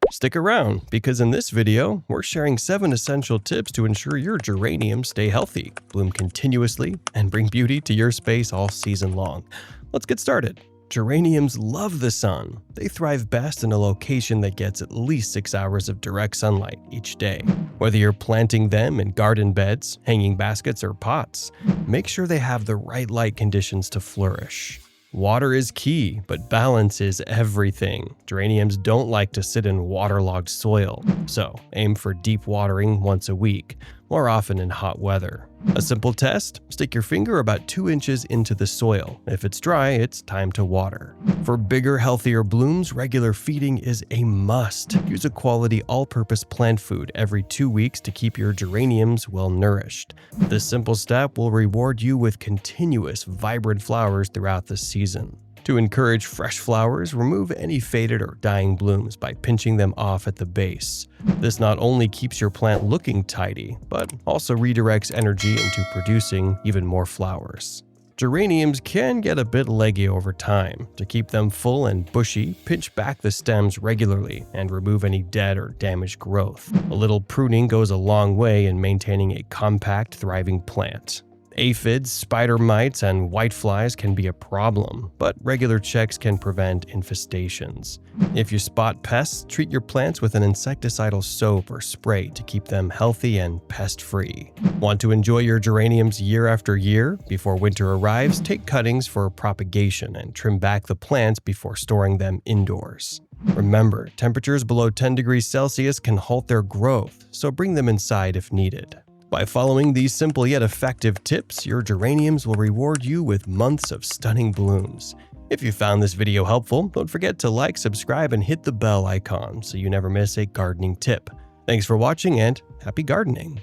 Stick around, because in this video, we're sharing 7 essential tips to ensure your geraniums stay healthy, bloom continuously, and bring beauty to your space all season long. Let's get started. Geraniums love the sun. They thrive best in a location that gets at least 6 hours of direct sunlight each day. Whether you're planting them in garden beds, hanging baskets, or pots, make sure they have the right light conditions to flourish. Water is key, but balance is everything. Geraniums don't like to sit in waterlogged soil, so aim for deep watering once a week, more often in hot weather. A simple test: stick your finger about 2 inches into the soil. If it's dry, it's time to water. For bigger, healthier blooms, regular feeding is a must. Use a quality all-purpose plant food every 2 weeks to keep your geraniums well nourished. This simple step will reward you with continuous, vibrant flowers throughout the season. To encourage fresh flowers, remove any faded or dying blooms by pinching them off at the base. This not only keeps your plant looking tidy, but also redirects energy into producing even more flowers. Geraniums can get a bit leggy over time. To keep them full and bushy, pinch back the stems regularly and remove any dead or damaged growth. A little pruning goes a long way in maintaining a compact, thriving plant. Aphids, spider mites, and whiteflies can be a problem, but regular checks can prevent infestations. If you spot pests, treat your plants with an insecticidal soap or spray to keep them healthy and pest-free. Want to enjoy your geraniums year after year? Before winter arrives, take cuttings for propagation and trim back the plants before storing them indoors. Remember, temperatures below 10 degrees Celsius can halt their growth, so bring them inside if needed. By following these simple yet effective tips, your geraniums will reward you with months of stunning blooms. If you found this video helpful, don't forget to like, subscribe, and hit the bell icon so you never miss a gardening tip. Thanks for watching and happy gardening!